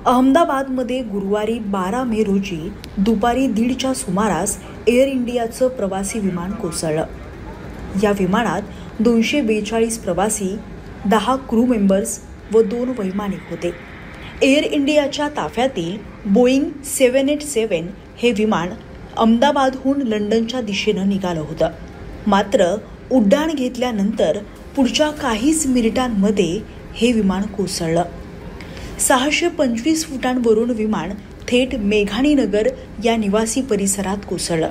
अहमदाबादमध्ये गुरुवारी 12 मे रोजी दुपारी 1:30च्या सुमारास एअर इंडियाचं प्रवासी विमान कोसळलं. या विमानात 242 प्रवासी, 10 क्रू मेंबर्स व 2 वैमानिक होते. एअर इंडियाच्या ताफ्यातील बोईंग 787 हे विमान अहमदाबादहून लंडनच्या दिशेनं निघालं होतं. मात्र उड्डाण घेतल्यानंतर पुढच्या काहीच मिनिटांमध्ये हे विमान कोसळलं. 625 फुटांवरून विमान थेट मेघाणीनगर या निवासी परिसरात कोसळलं.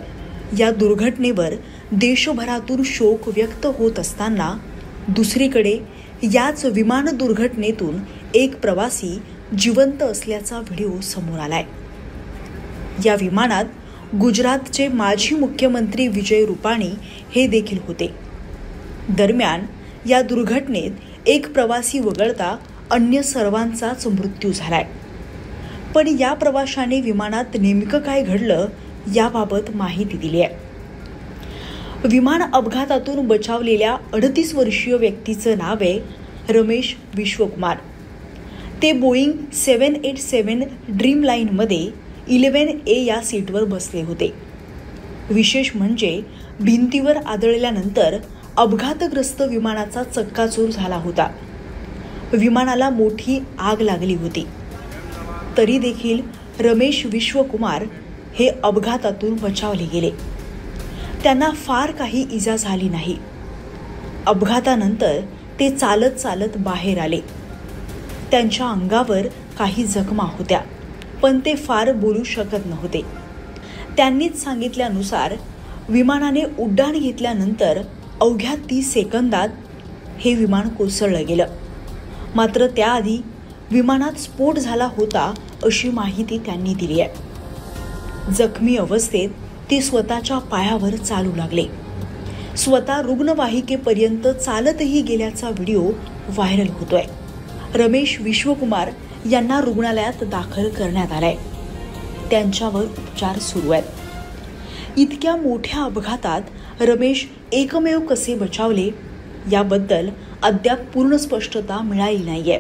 या दुर्घटनेवर देशभरातून शोक व्यक्त होत असताना दुसरीकडे याच विमान दुर्घटनेतून एक प्रवासी जिवंत असल्याचा व्हिडिओ समोर आलाय. या विमानात गुजरातचे माजी मुख्यमंत्री विजय रुपाणी हे देखील होते. दरम्यान या दुर्घटनेत एक प्रवासी वगळता अन्य सर्वांचाच मृत्यू झालाय. पण या प्रवाशाने विमानात नेमकं काय घडलं याबाबत माहिती दिली आहे. विमान अपघातातून बचावलेल्या 38 वर्षीय व्यक्तीचं नाव आहे रमेश विश्वकुमार. ते बोईंग 787 ड्रीम लाईनमध्ये 11A या सीटवर बसले होते. विशेष म्हणजे भिंतीवर आदळल्यानंतर अपघातग्रस्त विमानाचा चक्काचूर झाला होता. विमानाला मोठी आग लागली होती. तरी देखील रमेश विश्वकुमार हे अपघातातून बचावले गेले. त्यांना फार काही इजा झाली नाही. अपघातानंतर ते चालत चालत बाहेर आले. त्यांच्या अंगावर काही जखमा होत्या, पण ते फार बोलू शकत नव्हते. त्यांनीच सांगितल्यानुसार विमानाने उड्डाण घेतल्यानंतर अवघ्या 30 सेकंदात हे विमान कोसळलं गेलं. मात्र त्याआधी विमानात स्फोट झाला होता अशी माहिती त्यांनी दिली आहे. जखमी अवस्थेत ते स्वतःच्या पायावर चालू लागले. स्वतः रुग्णवाहिकेपर्यंत चालतही गेल्याचा व्हिडिओ व्हायरल होतोय. रमेश विश्वकुमार यांना रुग्णालयात दाखल करण्यात आलाय. त्यांच्यावर उपचार सुरू आहेत. इतक्या मोठ्या अपघातात रमेश एकमेव कसे बचावले याबद्दल अद्याप पूर्ण स्पष्टता मिळाली नाहीये,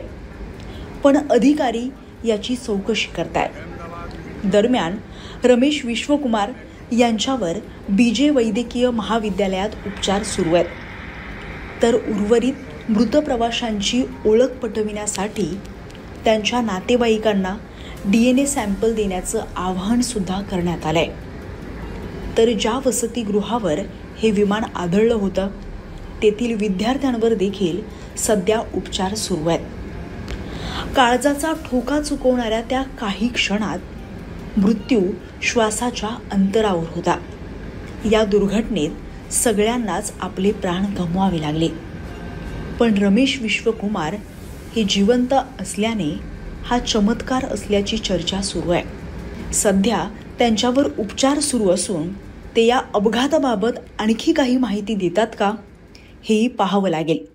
पण अधिकारी याची चौकशी करतायत. दरम्यान रमेश विश्वकुमार यांच्यावर BJ वैद्यकीय महाविद्यालयात उपचार सुरू आहेत. तर उर्वरित मृत प्रवाशांची ओळख पटविण्यासाठी त्यांच्या नातेवाईकांना DNA सॅम्पल देण्याचं आवाहन सुद्धा करण्यात आलंय. तर ज्या वसतिगृहावर हे विमान आदळलं होतं तेथील विद्यार्थ्यांवर देखील सध्या उपचार सुरू आहेत. काळजाचा ठोका चुकवणाऱ्या त्या काही क्षणात मृत्यू श्वासाच्या अंतरावर होता. या दुर्घटनेत सगळ्यांनाच आपले प्राण गमवावे लागले. पण रमेश विश्वकुमार हे जिवंत असल्याने हा चमत्कार असल्याची चर्चा सुरू आहे. सध्या त्यांच्यावर उपचार सुरू असून ते या अपघाताबाबत आणखी काही माहिती देतात का हेही पाहावं लागेल.